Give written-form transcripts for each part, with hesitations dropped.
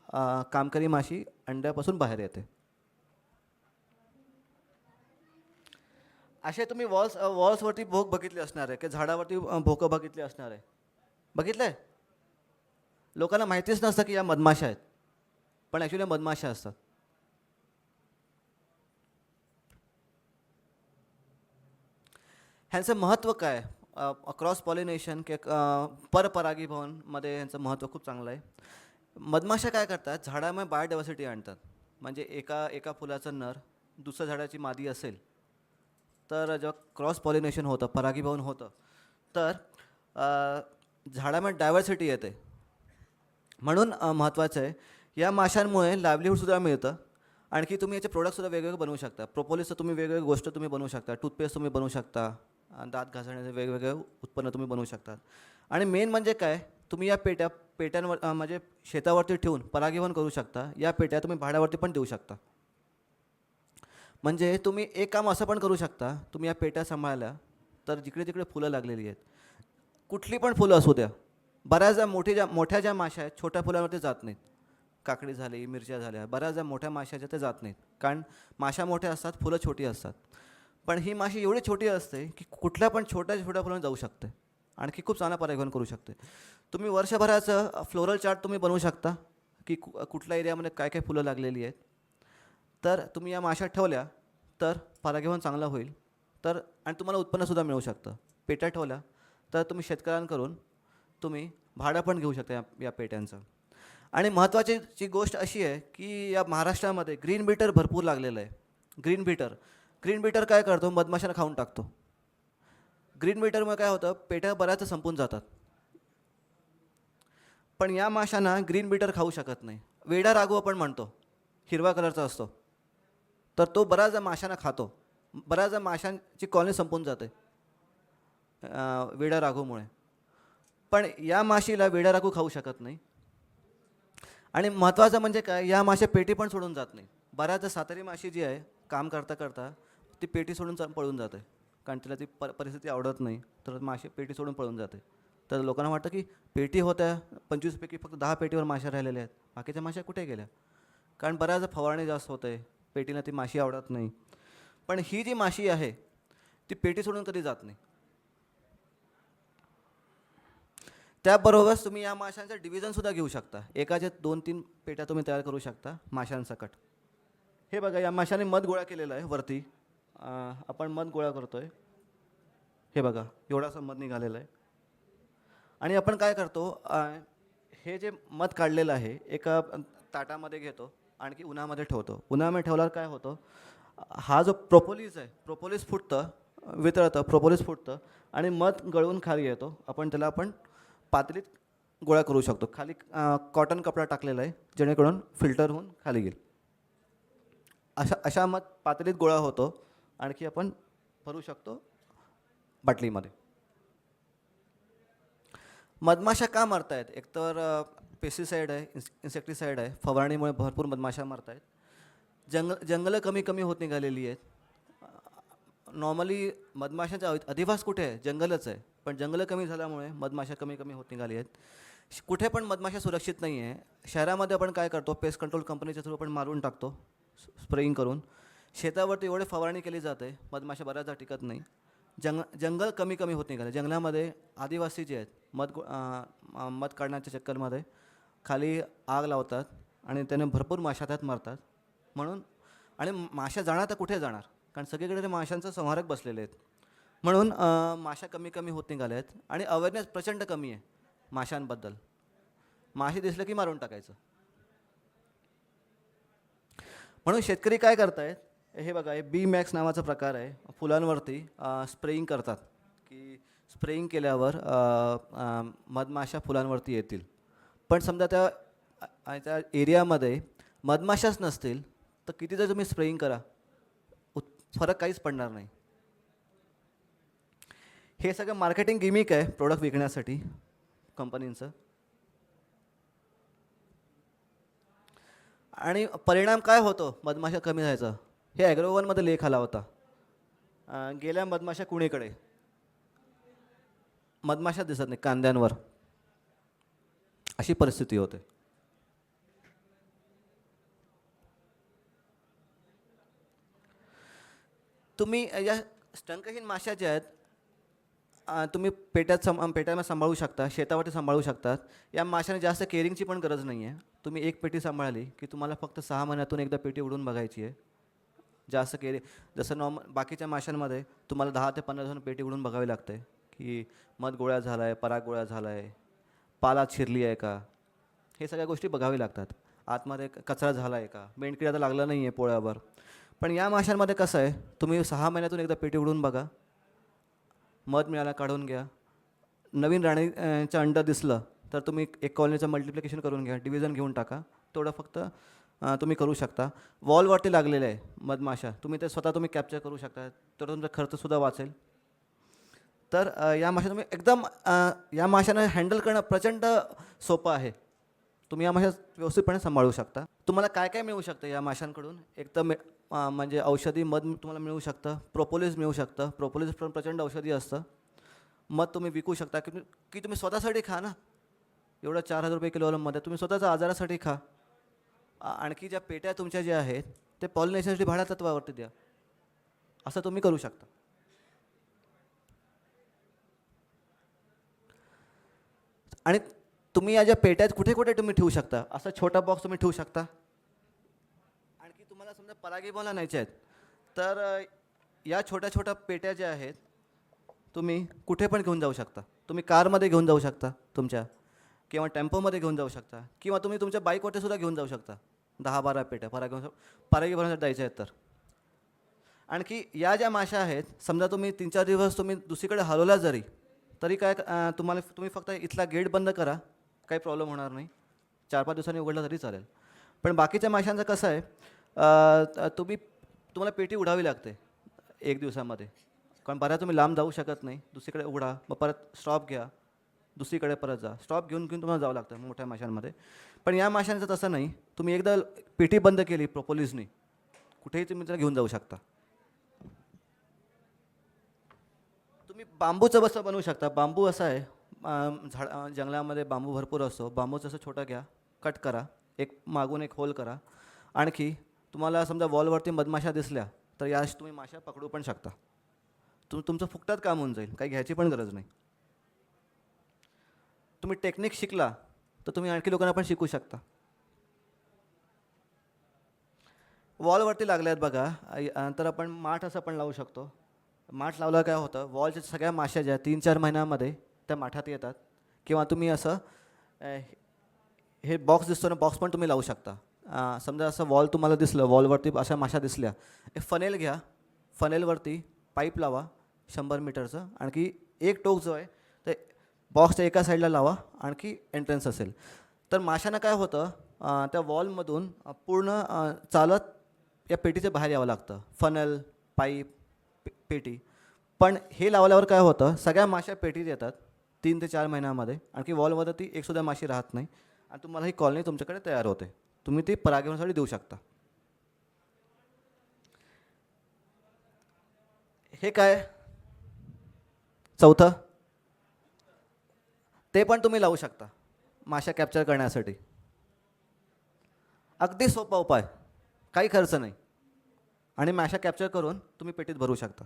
कामकरी माशी अंड्यापासून बाहेर येते. असे तुम्ही वॉल्सवरती भोक बघितले असणार आहे की झाडावरती भोकं बघितली असणार आहे. बघितलंय? लोकांना माहितीच नसतं की या मधमाशा आहेत, पण ॲक्च्युली मधमाशा असतात. ह्यांचं महत्त्व काय? क्रॉस पॉलिनेशन परपरागीभवनमध्ये ह्यांचं महत्त्व खूप चांगलं आहे. मधमाशा काय करतात? झाडामध्ये बायोडायव्हर्सिटी आणतात. म्हणजे एका एका फुलाचं नर दुसऱ्या झाडाची मादी असेल तर जेव्हा क्रॉस पॉलिनेशन होतं, परागीभवन होतं, तर झाडामध्ये डायव्हर्सिटी येते. म्हणून महत्त्वाचं आहे. या माशांमुळे लाईव्हलीहूडसुद्धा मिळतं. आणखी तुम्ही याचे प्रोडक्टसुद्धा वेगवेगळे बनवू शकता. प्रोपोलिसचं तुम्ही वेगवेगळी गोष्ट तुम्ही बनवू शकता. टूथपेस्ट तुम्ही बनवू शकता. दात घासण्याचे वेगवेगळे उत्पन्न तुम्ही बनवू शकता. आणि मेन म्हणजे काय, तुम्ही या पेट्यांवर म्हणजे शेतावरती ठेवून परागीभवन करू शकता. या पेट्या तुम्ही भाड्यावरती पण देऊ शकता. म्हणजे तुम्ही एक काम असं पण करू शकता, तुम्ही या पेट्या सांभाळल्या तर जिकडे तिकडे फुलं लागलेली आहेत, कुठली पण फुलं असू द्या, बऱ्याचदा मोठ्या ज्या माशा आहेत छोट्या फुलांवरती जात नाहीत. काकडी झाली, मिरच्या झाल्या, बऱ्याचदा मोठ्या माशाच्या ते जात नाहीत, कारण माशा मोठ्या असतात, फुलं छोटी असतात. पण ही माशी एवढी छोटी असते की कुठल्या पण छोट्या छोट्या फुलांना जाऊ शकते, आणखी खूप चांगला परागीभवन करू शकते. तुम्ही वर्षभराचं फ्लोरल चार्ट तुम्ही बनवू शकता की कुठल्या एरियामध्ये काय काय फुलं लागलेली आहेत. तर तुम्ही या माशा ठेवल्या तर परागीभवन चांगलं होईल. तर आणि तुम्हाला उत्पन्नसुद्धा मिळू शकतं. पेट्या ठेवल्या तर तुम्ही शेतकऱ्यांकडून तुम्ही भाडं पण घेऊ शकता या पेट्यांचं. आणि महत्त्वाची जी गोष्ट अशी आहे की या महाराष्ट्रामध्ये ग्रीन बीटर भरपूर लागलेलं आहे. ग्रीन बीटर काय करतो? मधमाशांना खाऊन टाकतो. ग्रीन बीटरमुळे काय होतं? पेट्या बऱ्याच संपून जातात. पण या माशांना ग्रीन बीटर खाऊ शकत नाही. वेडा राघू आपण म्हणतो, हिरवा कलरचा असतो, तर तो बऱ्याचदा माशांना खातो. बऱ्याचदा माशांची कॉलनी संपून जाते वेडा राघूमुळे. पण या माशीला वेडा राघू खाऊ शकत नाही. आणि महत्त्वाचं म्हणजे काय, या माशा पेटी पण सोडून जात नाही. बऱ्याचदा सातारी माशी जी आहे, काम करता करता ती पेटी सोडून पळून जाते, कारण तिला ती परिस्थिती आवडत नाही, तर माशी पेटी सोडून पळून जाते. तर लोकांना वाटतं की पेटी होत्या 25 पैकी फक्त 10 पेटीवर माशा राहिलेल्या आहेत, बाकीच्या माशा कुठे गेल्या? कारण बऱ्याचदा फवारणी जास्त होते, पेटीला ती माशी आवडत नाही. पण ही जी माशी आहे ती पेटी सोडून कधी जात नाही. त्याबरोबरच तुम्ही या माशांचं डिव्हिजनसुद्धा घेऊ शकता. एकाच्या 2-3 पेट्या तुम्ही तयार करू शकता माशांसकट. हे बघा, या माशाने मध गोळा केलेला आहे वरती. आपण मध गोळा करतो आहे. हे बघा, एवढासा मध निघालेला आहे. आणि आपण काय करतो, हे जे मध काढलेलं आहे एका ताटामध्ये घेतो, आणखी उन्हामध्ये ठेवतो. उन्हामध्ये ठेवल्यावर काय होतं, हा जो प्रोपोलिस आहे, प्रोपोलिस फुटतं, वितळतं, प्रोपोलिस फुटतं आणि मध गळून खाली येतो. आपण पातळीत गोळा करू शकतो. खाली कॉटन कपडा टाकलेला आहे, जेणेकरून फिल्टर होऊन खाली येईल. अशा मध पातळीत गोळा होतो. आणखी आपण भरू शकतो बाटलीमध्ये. मधमाशा का मरत आहेत? एकतर पेस्टिसाईड आहे, इन्सेक्टिसाईड आहे, फवारणीमुळे भरपूर मधमाशा मरत आहेत. जंगलं कमी कमी होत निघालेली आहेत. नॉर्मली मधमाशांचा अधिवास कुठे आहे? जंगलच आहे. पण जंगलं कमी झाल्यामुळे मधमाशा कमी कमी होत निघाली आहेत. कुठे पण मधमाशा सुरक्षित नाही आहे. शहरामध्ये आपण काय करतो, पेस्ट कंट्रोल कंपनीच्या थ्रू आपण मारून टाकतो स्प्रेइंग करून. शेतावरती एवढे फवारणी केली जाते, मधमाशा बऱ्याचदा टिकत नाही. जंगल कमी कमी होत निघाले. जंगलामध्ये आदिवासी जे आहेत मध काढण्याच्या चक्करमध्ये खाली आग लावतात आणि त्याने भरपूर माशा त्यात मरतात. म्हणून आणि माशा जाणार तर कुठे जाणार, कारण सगळीकडे ते माशांचं संहारक बसलेले आहेत. म्हणून माशा कमी कमी होत निघाल्या आहेत आणि अवेअरनेस प्रचंड कमी आहे माशांबद्दल. मासे दिसलं की मारून टाकायचं. म्हणून शेतकरी काय करतायत, हे बघा, हे बी मॅक्स नावाचा प्रकार आहे. फुलांवरती स्प्रेइंग करतात की स्प्रेइंग केल्यावर मधमाशा फुलांवरती येतील. पण समजा त्या एरियामध्ये मधमाशाच नसतील तर किती जर तुम्ही स्प्रेइंग करा, फरक काहीच पडणार नाही. हे सगळं मार्केटिंग गिमिक आहे प्रोडक्ट विकण्यासाठी कंपनींचं. आणि परिणाम काय होतो मधमाशा कमी व्हायचा? हे ॲग्रोवनमध्ये लेख आला होता. गेल्या मधमाशा कुणीकडे, मधमाशा दिसत नाही कांद्यांवर, अशी परिस्थिती होते. तुम्ही या स्टंकहीन माश्या ज्या आहेत तुम्ही पेट्यामध्ये सांभाळू शकता, शेतावरती सांभाळू शकतात. या माशाने जास्त केअरिंगची पण गरज नाही आहे. तुम्ही एक पेटी सांभाळली की तुम्हाला फक्त 6 महिन्यातून एकदा पेटी उडवून बघायची आहे. जास्त केअरिंग जसं बाकीच्या माशांमध्ये तुम्हाला 10 ते 15 दिवसांनी पेटी उडवून बघावी लागते की मध गोळा झाला आहे, पराग गोळा झाला आहे, पालात शिरली आहे का, हे सगळ्या गोष्टी बघावी लागतात. आतमध्ये कचरा झाला आहे का, मेणकिडा तर लागला नाही आहे पोळ्यावर. पण या माशांमध्ये कसं आहे, तुम्ही 6 महिन्यातून एकदा पेटी उडवून बघा, मध मिळाला काढून घ्या, नवीन राणीचं अंडं दिसलं तर तुम्ही एक कॉलनीचं मल्टिप्लिकेशन करून घ्या, डिव्हिजन घेऊन टाका. तेवढं फक्त तुम्ही करू शकता. वॉलवरती लागलेले आहे मधमाशा, तुम्ही ते स्वतः तुम्ही कॅप्चर करू शकता, तर तुमचा खर्चसुद्धा वाचेल. तर या माशा तुम्ही एकदम या माशांना हँडल करणं प्रचंड सोपं आहे. तुम्ही या माशा व्यवस्थितपणे सांभाळू शकता. तुम्हाला काय काय मिळू शकतं या माशांकडून? एक तर म्हणजे औषधी मध तुम्हाला मिळू शकतं, प्रोपोलिस मिळू शकतं. प्रोपोलिस पण प्रचंड औषधी असतं. मध तुम्ही विकू शकता की तुम्ही स्वतःसाठी खा ना. एवढं 4,000 रुपये किलोमध्ये तुम्ही स्वतःच्या आजारासाठी खा. आणखी ज्या पेट्या तुमच्या ज्या आहेत ते पॉलिनेशनसाठी भाड्या तत्वावरती द्या. असं तुम्ही करू शकता. आणि तुम्ही या ज्या पेट्यात कुठे कुठे तुम्ही ठेवू शकता, असा छोटा बॉक्स तुम्ही ठेवू शकता. आणखी तुम्हाला समजा परागीभवन आणायचे आहेत तर या छोट्या छोट्या पेट्या ज्या आहेत तुम्ही कुठे पण घेऊन जाऊ शकता. तुम्ही कारमध्ये घेऊन जाऊ शकता तुमच्या, किंवा टेम्पोमध्ये घेऊन जाऊ शकता, किंवा तुम्ही तुमच्या बाईकवरती सुद्धा घेऊन जाऊ शकता. 10-12 पेट्या परागीभवनासाठी द्यायच्या आहेत तर. आणखी या ज्या माशा आहेत, समजा तुम्ही 3-4 दिवस तुम्ही दुसरीकडे हलवला तरी काय तुम्ही फक्त इथला गेट बंद करा, काही प्रॉब्लेम होणार नाही. 4-5 दिवसांनी उघडला तरी चालेल. पण बाकीच्या माशांचं कसं आहे, तुम्हाला पेटी उडावी लागते 1 दिवसामध्ये, कारण बऱ्याच तुम्ही लांब जाऊ शकत नाही. दुसरीकडे उघडा, मग परत स्टॉप घ्या, दुसरीकडे परत जा, स्टॉप घेऊन घेऊन तुम्हाला जावं लागतं मोठ्या माशांमध्ये. पण या माशांचं तसं नाही. तुम्ही एकदा पेटी बंद केली प्रोपोलिसनी, कुठेही तुम्ही त्याला घेऊन जाऊ शकता. तुम्ही बांबूचं बसं बनवू शकता. बांबू असा आहे, जंगलामध्ये बांबू भरपूर असतो. बांबूचं असं छोटा घ्या, कट करा, एक मागून एक होल करा. आणखी तुम्हाला समजा वॉलवरती मधमाशा दिसल्या तर यास तुम्ही माशा पकडू पण शकता. तुमचं फुकटात काम होऊन जाईल, काही घ्यायची पण गरज नाही. तुम्ही टेक्निक शिकला तर तुम्ही आणखी लोकांना पण शिकू शकता. वॉलवरती लागले आहेत बघा, तर आपण माठ असं पण लावू शकतो. माठ लावलं काय होतं, वॉलच्या सगळ्या माश्या ज्या 3-4 महिन्यामध्ये त्या माठात येतात. किंवा तुम्ही असं हे बॉक्स दिसतो ना, बॉक्स पण तुम्ही लावू शकता. समजा असं वॉल तुम्हाला दिसलं, वॉलवरती अशा माशा दिसल्या, एक फनेल घ्या, फनेलवरती पाईप लावा 100 मीटरचं. आणखी एक टोक जो आहे ते बॉक्सच्या एका साईडला लावा, आणखी एंट्रन्स असेल. तर माशांना काय होतं, त्या वॉलमधून पूर्ण चालत या पेटीच्या बाहेर यावं लागतं. फनल, पाईप, पेटी. पण हे लावल्यावर काय होतं, सगळ्या माश्या पेटीत येतात 3 ते 4 महिन्यामध्ये. आणखी वॉलमध्ये ती एकसुद्धा माशी राहत नाही, आणि तुम्हाला ही कॉलनी तुमच्याकडे तयार होते. तुम्ही ती परागीभवनासाठी देऊ शकता. हे काय चौथं, ते पण तुम्ही लावू शकता माशा कॅप्चर करण्यासाठी. अगदी सोपा उपाय, काही खर्च नाही, आणि माशा कॅप्चर करून तुम्ही पेटीत भरू शकता.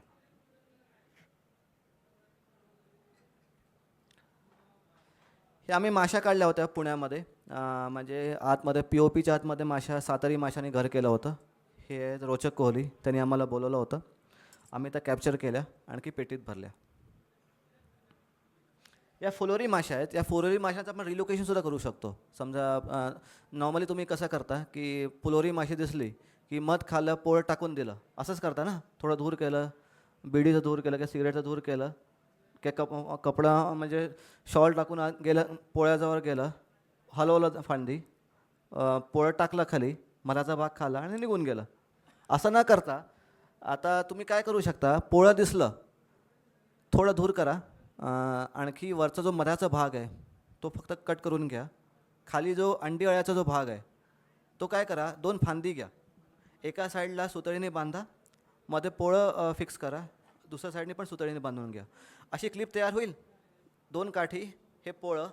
हे आम्ही माशा काढल्या होत्या पुण्यामध्ये, म्हणजे आतमध्ये POPच्या आतमध्ये माशा, सातारी माशाने घर केलं होतं. हे रोचक कोहली त्यांनी आम्हाला बोलवलं होतं. आम्ही त्या कॅप्चर केल्या, आणखी पेटीत भरल्या. या फुलोरी माशा आहेत. या फुलोरी माशाचं आपण रिलोकेशनसुद्धा करू शकतो. समजा नॉर्मली तुम्ही कसं करता की फुलोरी माशी दिसली की मध खाल्लं, पोळं टाकून दिलं, असंच करता ना. थोडं धूर केलं, बिडीचं धूर केलं, किंवा सिगरेटचं धूर केलं, किंवा कपडा म्हणजे शॉल टाकून गेलं, पोळ्याजवळ गेलं, हलवलं फांदी, पोळं टाकलं खाली, मधाचा भाग खाल्ला आणि निघून गेलं. असं न करता आता तुम्ही काय करू शकता, पोळं दिसलं, थोडं धूर करा, आणखी वरचा जो मधाचा भाग आहे तो फक्त कट करून घ्या. खाली जो अंडी अळ्याचा जो भाग आहे तो काय करा, 2 फांदी घ्या, एका साईडला सुतळीने बांधा, मध्ये पोळं फिक्स करा, दुसऱ्या साईडने पण सुतळीने बांधून घ्या. अशी क्लिप तयार होईल. 2 काठी, हे पोळं,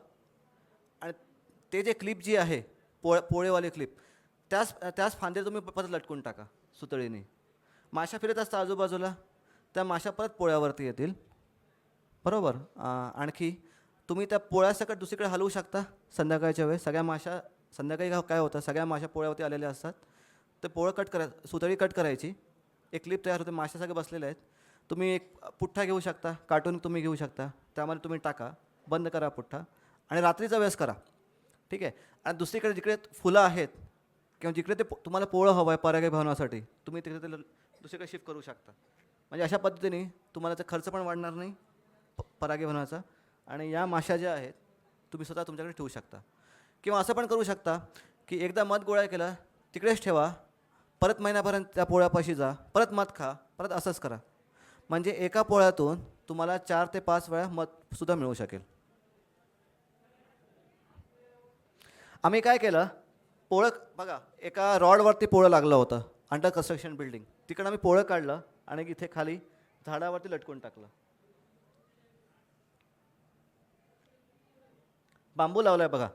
आणि ते जे क्लिप जी आहे पोळेवाली क्लिप, त्याच फांदीला तुम्ही परत लटकून टाका सुतळीने. माशा फिरत असतात आजूबाजूला, त्या माशा परत पोळ्यावरती येतील. बरोबर. आणखी तुम्ही त्या पोळ्यासकट दुसरीकडे हलवू शकता संध्याकाळच्या वेळेस. सगळ्या माशा संध्याकाळी काय होतं, सगळ्या माशा पोळ्यावरती आलेल्या असतात. ते पोळं कट सुतळी कट करायची, एक क्लिप तयार होते, माशा सगळे बसलेले आहेत. तुम्ही एक पुठ्ठा घेऊ शकता, कार्टून तुम्ही घेऊ शकता, त्यामध्ये तुम्ही टाका, बंद करा पुठ्ठा आणि रात्रीचा वेळेस करा. ठीक आहे. आणि दुसरीकडे जिकडे फुलं आहेत किंवा जिकडे ते तुम्हाला पोळं हवं आहे परागीभवनासाठी, तुम्ही तिकडे ते दुसरीकडे शिफ्ट करू शकता. म्हणजे अशा पद्धतीने तुम्हाला ते खर्च पण वाढणार नाही परागीभवनाचा, आणि या माशा ज्या आहेत तुम्ही स्वतः तुमच्याकडे ठेवू शकता. किंवा असं पण करू शकता की एकदा मध गोळा केला तिकडेच ठेवा, परत महिन्यापर्यंत त्या पोळ्यापाशी जा, परत मध खा, परत असंच करा. म्हणजे एका पोळ्यातून तुम्हाला 4 ते 5 वेळा मधसुद्धा मिळू शकेल. आम्ही काय केलं, पोळं बघा एका रॉडवरती पोळं लागलं होतं, अंडर कन्स्ट्रक्शन बिल्डिंग, तिकडं आम्ही पोळं काढलं आणि इथे खाली झाडावरती लटकून टाकलं. बांबू लावलाय बघा,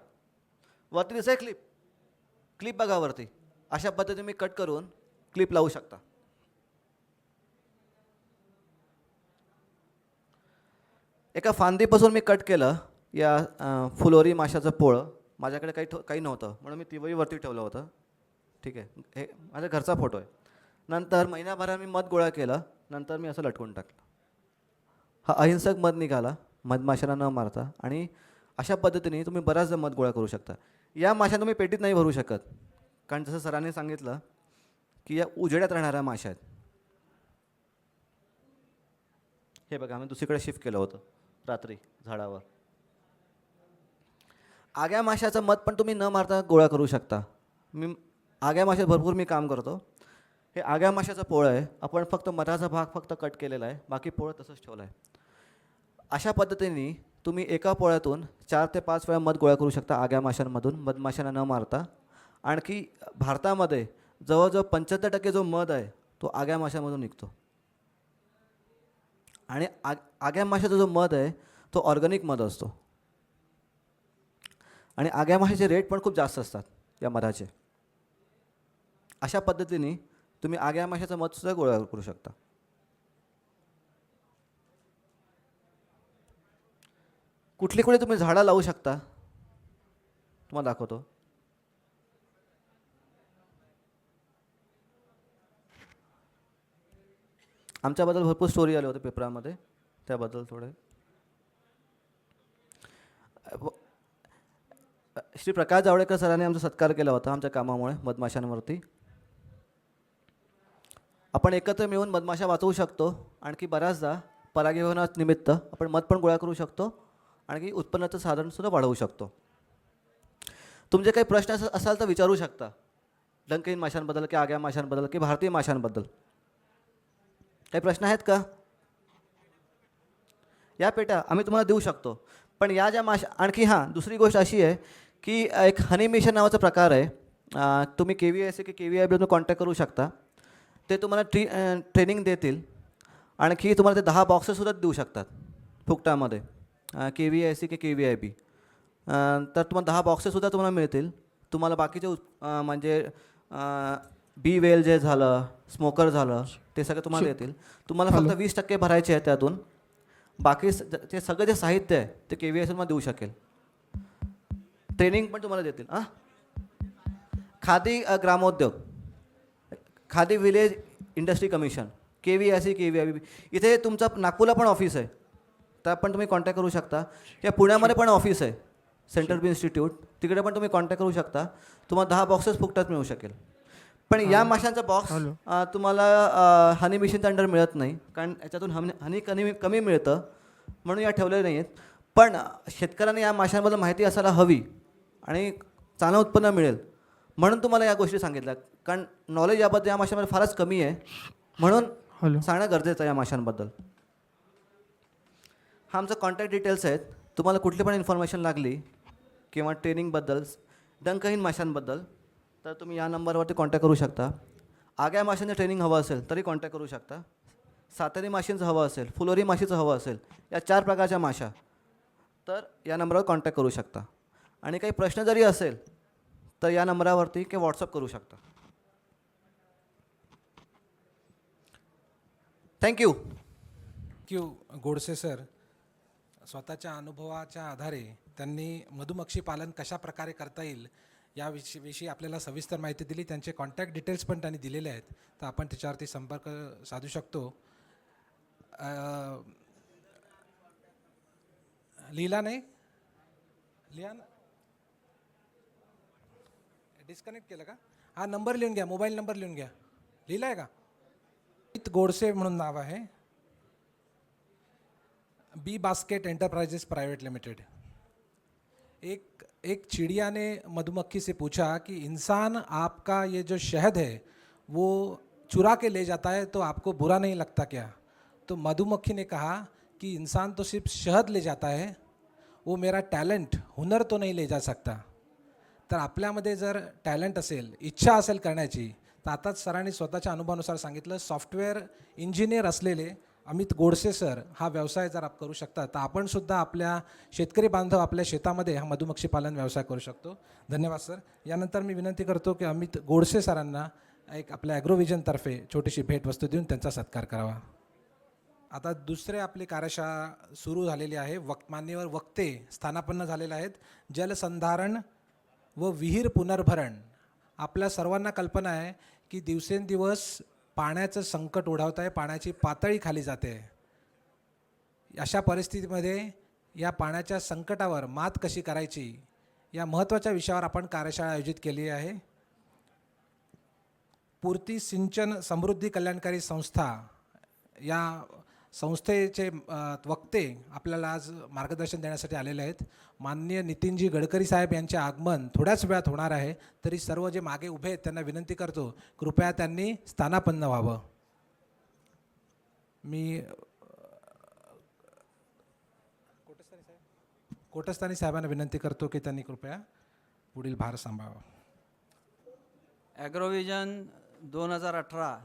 वरती दिसतंय क्लिप बघा वरती. अशा पद्धतीने मी कट करून क्लिप लावू शकता. एका फांदीपासून मी कट केलं या फुलोरी माशाचं पोळं. माझ्याकडे काही नव्हतं म्हणून मी तिवही वरती ठेवलं होतं. ठीक आहे, हे माझ्या घरचा फोटो आहे. नंतर महिन्याभरात मी मध गोळा केलं, नंतर मी असं लटकून टाकलं. हा अहिंसक मध निघाला, मधमाशांना न मारता. आणि अशा पद्धतीने तुम्ही बऱ्याचदा मध गोळा करू शकता. या माशा तुम्ही पेटीत नाही भरू शकत, कारण जसं सरांनी सांगितलं की या उजेड्यात राहणाऱ्या माशा आहेत. हे बघा आम्ही दुसरीकडे शिफ्ट केलं होतं रात्री झाडावर. आग्या माशाचं मध पण तुम्ही न मारता गोळा करू शकता. आग्या माशात भरपूर मी काम करतो. हे आग्या माशाचं पोळं आहे, आपण फक्त मधाचा भाग फक्त कट केलेला आहे, बाकी पोळं तसंच ठेवलं आहे. अशा पद्धतीने तुम्ही एका पोळ्यातून 4 ते 5 वेळा मध गोळा करू शकता आग्या माशांमधून, मधमाशांना न मारता. आणखी भारतामध्ये जवळजवळ 75% जो मध आहे तो आग्या माशांमधून निघतो. आणि आग्या माशाचा जो मध आहे तो ऑर्गॅनिक मध असतो. आणि आग्या माशाचे रेट पण खूप जास्त असतात या मधाचे. अशा पद्धतीने तुम्ही आग्या माशाचा मधसुद्धा गोळा करू शकता. कुठली कुठे तुम्ही झाडं लावू शकता, तुम्हाला दाखवतो. आमच्याबद्दल भरपूर स्टोरी आले होते पेपरामध्ये, त्याबद्दल थोडे. श्री प्रकाश जावडेकर सरांनी आमचा सत्कार केला होता आमच्या कामामुळे मधमाशांवरती. आपण एकत्र मिळून मधमाशा वाचवू शकतो. आणखी बऱ्याचदा परागीभवनानिमित्त आपण मध पण गोळा करू शकतो, आणखी उत्पन्नाचं साधनसुद्धा वाढवू शकतो. तुमचे काही प्रश्न असाल तर विचारू शकता, डंकहीन माशांबद्दल की आग्या माशांबद्दल की भारतीय माशांबद्दल. काही प्रश्न आहेत का? या पेट्या आम्ही तुम्हाला देऊ शकतो. पण या ज्या माशा, आणखी हां दुसरी गोष्ट अशी आहे की एक हनी मिशन नावाचा प्रकार आहे. तुम्ही KVIC की KVIB कॉन्टॅक्ट करू शकता. ते तुम्हाला ट्रेनिंग देतील. आणखी तुम्हाला ते 10 बॉक्सेससुद्धा देऊ शकतात फुकटामध्ये, KVIC की KVIB. तर तुम्हाला 10 बॉक्सेससुद्धा तुम्हाला मिळतील. तुम्हाला बाकीचे म्हणजे बी वेल जे झालं, स्मोकर झालं, ते सगळं तुम्हाला येतील. तुम्हाला फक्त 20% भरायचे आहे त्यातून. बाकी ते सगळं जे साहित्य आहे ते KVIC मध्ये देऊ शकेल. ट्रेनिंग पण तुम्हाला देतील. खादी ग्रामोद्योग, khadi village industry commission, KVIC KVIB. इथे तुमचं नागपूरला पण ऑफिस आहे, तर पण तुम्ही कॉन्टॅक्ट करू शकता. या पुण्यामध्ये पण ऑफिस आहे सेंट्रल बी इन्स्टिट्यूट, तिकडे पण तुम्ही कॉन्टॅक्ट करू शकता. तुम्हाला 10 बॉक्सेस फुकटात मिळू शकेल. पण या माशांचा बॉक्स तुम्हाला हनी मिशनच्या अंडर मिळत नाही, कारण याच्यातून हनी कमी मिळतं म्हणून या ठेवलेल्या नाही आहेत. पण शेतकऱ्यांना या माशांबद्दल माहिती असायला हवी आणि चांगलं उत्पन्न मिळेल म्हणून तुम्हाला या गोष्टी सांगितल्या. कारण नॉलेज याबद्दल या माशांमध्ये फारच कमी आहे, म्हणून सांगणं गरजेचं आहे या माशांबद्दल. हा आमचा कॉन्टॅक्ट डिटेल्स आहेत. तुम्हाला कुठली पण इन्फॉर्मेशन लागली किंवा ट्रेनिंगबद्दल, डंकहीन माशांबद्दल, तर तुम्ही या नंबरवरती कॉन्टॅक्ट करू शकता. आग्या माशांचं ट्रेनिंग हवं असेल तरी कॉन्टॅक्ट करू शकता. सातेरी माशींचं हवं असेल, फुलोरी माशीचं हवं असेल, या 4 प्रकारच्या माशा, तर या नंबरवर कॉन्टॅक्ट करू शकता. आणि काही प्रश्न जरी असेल तर या नंबरावरती किंवा व्हॉट्सअप करू शकता. थँक्यू. Thank you Godse sir. स्वतःच्या अनुभवाच्या आधारे त्यांनी मधुमक्षी पालन कशा प्रकारे करता येईल या विषयी आपल्याला सविस्तर माहिती दिली. त्यांचे कॉन्टॅक्ट डिटेल्स पण त्यांनी दिलेले आहेत, तर आपण त्याच्यावरती संपर्क साधू शकतो. लिहिला नाही, लिहा ना, डिस्कनेक्ट केलं का? हा नंबर लिहून घ्या, मोबाईल नंबर लिहून घ्या. लिहिला आहे का? गोडसे म्हणून नाव आहे, बी बास्केट एंटरप्राइजेस प्राइवेट लिमिटेड. एक चिड़िया ने मधुमक्खी से पूछा कि इंसान आपका ये जो शहद है वो चुरा के ले जाता है तो आपको बुरा नहीं लगता क्या? तो मधुमक्खी ने कहा कि इंसान तो सिर्फ शहद ले जाता है, वो मेरा टॅलेंट हुनर तो नहीं ले जा सकता. तर आपल्यामध्ये जर टॅलेंट असेल, इच्छा असेल करण्याची, तर आताच सरांनी स्वतःच्या अनुभवानुसार सांगितलं, सॉफ्टवेअर इंजिनियर असलेले अमित गोडसे सर हा व्यवसाय जर आप करू शकता, तर आपण सुद्धा आपल्या शेतकरी बांधव आपल्या शेतामध्ये हा मधुमक्षी पालन व्यवसाय करू शकतो. धन्यवाद सर. यानंतर मी विनंती करतो की अमित गोडसे सरांना एक आपल्या ॲग्रोव्हिजनतर्फे छोटीशी भेटवस्तू देऊन त्यांचा सत्कार करावा. आता दुसरे आपली कार्यशाळा सुरू झालेली आहे. मान्यवर वक्ते स्थानापन्न झालेले आहेत. जलसंधारण व विहीर पुनर्भरण. आपल्या सर्वांना कल्पना आहे की दिवसेंदिवस पाण्याचं संकट ओढावत आहे, पाण्याची पातळी खाली जाते. अशा परिस्थितीमध्ये या पाण्याच्या संकटावर मात कशी करायची या महत्त्वाच्या विषयावर आपण कार्यशाळा आयोजित केली आहे. पूर्ती सिंचन समृद्धी कल्याणकारी संस्था या संस्थेचे वक्ते आपल्याला आज मार्गदर्शन देण्यासाठी आलेले आहेत. माननीय नितीनजी गडकरी साहेब यांचे आगमन थोड्याच वेळात होणार आहे, तरी सर्व जे मागे उभे आहेत त्यांना विनंती करतो कृपया त्यांनी स्थानापन्न व्हावं. मी कोटस्थानी साहेबांना विनंती करतो की त्यांनी कृपया पुढील भार सांभाळावा. ॲग्रोव्हिजन 2018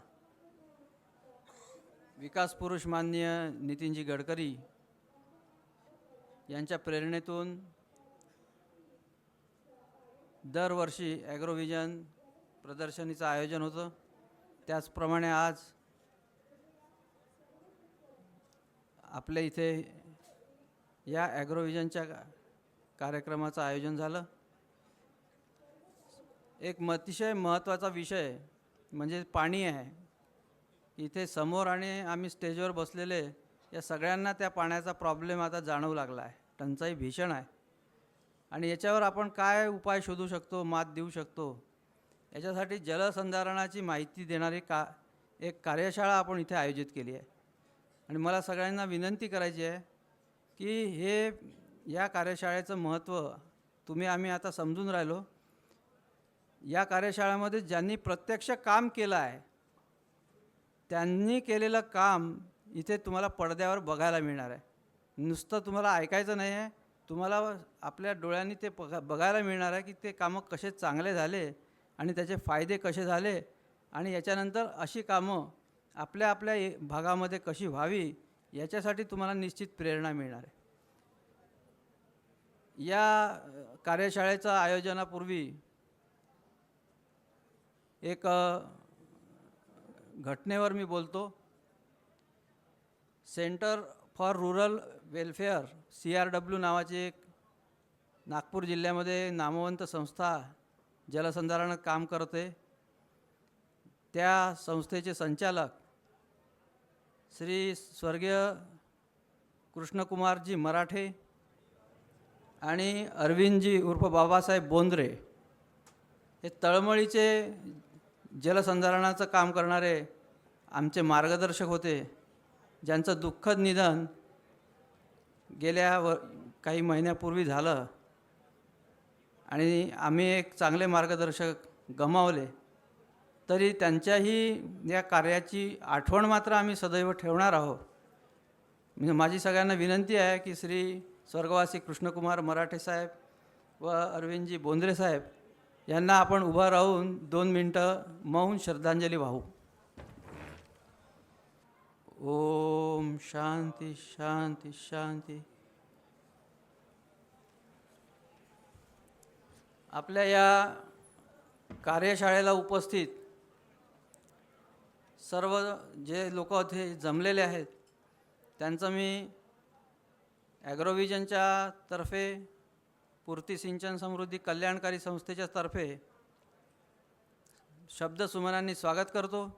विकास पुरुष माननीय नितीनजी गडकरी यांच्या प्रेरणेतून दरवर्षी ॲग्रोव्हिजन प्रदर्शनीचं आयोजन होतं. त्याचप्रमाणे आज आपल्या इथे या ॲग्रोव्हिजनच्या कार्यक्रमाचं आयोजन झालं. एक अतिशय महत्त्वाचा विषय म्हणजे पाणी आहे. इथे समोर आणि आम्ही स्टेजवर बसलेले या सगळ्यांना त्या पाण्याचा प्रॉब्लेम आता जाणवू लागला आहे. टंचाई भीषण आहे आणि याच्यावर आपण काय उपाय शोधू शकतो, मात देऊ शकतो, याच्यासाठी जलसंधारणाची माहिती देणारी एक कार्यशाळा आपण इथे आयोजित केली आहे. आणि मला सगळ्यांना विनंती करायची आहे की या कार्यशाळेचं महत्त्व आम्ही आता समजून राहिलो. या कार्यशाळेमध्ये ज्यांनी प्रत्यक्ष काम केलं आहे त्यांनी केलेलं काम इथे तुम्हाला पडद्यावर बघायला मिळणार आहे. नुसतं तुम्हाला ऐकायचं नाही आहे, तुम्हाला आपल्या डोळ्यांनी ते बघायला मिळणार आहे की ते कामं कसे चांगले झाले आणि त्याचे फायदे कसे झाले आणि याच्यानंतर अशी कामं आपल्या आपल्या भागामध्ये कशी व्हावी याच्यासाठी तुम्हाला निश्चित प्रेरणा मिळणार आहे. या कार्यशाळेचं आयोजनापूर्वी एक घटनेवर मी बोलतो. Centre for rural welfare CRW नावाची एक नागपूर जिल्ह्यामध्ये नामवंत संस्था जलसंधारणात काम करते. त्या संस्थेचे संचालक श्री स्वर्गीय कृष्णकुमारजी मराठे आणि अरविंदजी उर्फ बाबासाहेब बोंद्रे हे तळमळीचे जलसंधारणाचं काम करणारे आमचे मार्गदर्शक होते, ज्यांचं दुःखद निधन गेल्या काही महिन्यापूर्वी झालं आणि आम्ही एक चांगले मार्गदर्शक गमावले. तरी त्यांच्याही या कार्याची आठवण मात्र आम्ही सदैव ठेवणार आहोत. म्हणजे माझी सगळ्यांना विनंती आहे की श्री स्वर्गवासी कृष्णकुमार मराठे साहेब व अरविंदजी बोंद्रे साहेब यांना आपण उभं राहून 2 मिनटं मौन श्रद्धांजली वाहू. ओम शांती शांती शांती. आपल्या या कार्यशाळेला उपस्थित सर्व जे लोक इथे जमलेले आहेत त्यांचं मी ॲग्रोव्हिजनच्या तर्फे, पूर्ती सिंचन समृद्धी कल्याणकारी संस्थेच्या तर्फे शब्दसुमनांनी स्वागत करतो.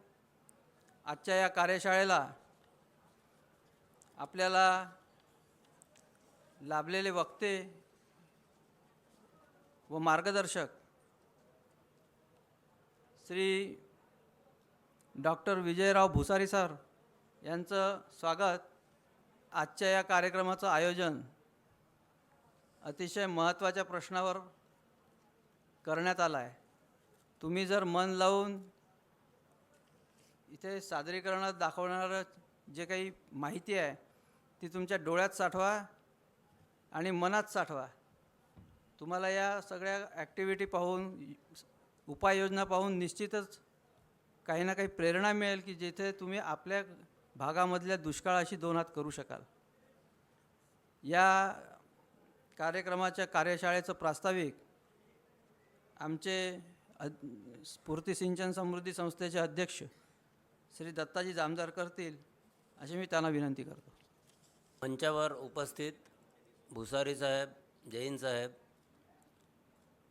आजच्या या कार्यशाळेला आपल्याला लाभलेले वक्ते व मार्गदर्शक श्री डॉक्टर विजयराव भुसारी सर यांचं स्वागत. आजच्या या कार्यक्रमाचं आयोजन अतिशय महत्त्वाच्या प्रश्नावर करण्यात आलं आहे. तुम्ही जर मन लावून इथे सादरीकरणात दाखवणारं जे काही माहिती आहे ती तुमच्या डोळ्यात साठवा आणि मनात साठवा. तुम्हाला या सगळ्या ॲक्टिव्हिटी पाहून, उपाययोजना पाहून निश्चितच काही ना काही प्रेरणा मिळेल की जिथे तुम्ही आपल्या भागामधल्या दुष्काळाशी दोन हात करू शकाल. या कार्यक्रमाच्या कार्यशाळेचं प्रास्ताविक आमचे स्फूर्ती सिंचन समृद्धी संस्थेचे अध्यक्ष श्री दत्ताजी जामदार करतील अशी मी त्यांना विनंती करतो. मंचावर उपस्थित भुसारी साहेब, जैन साहेब,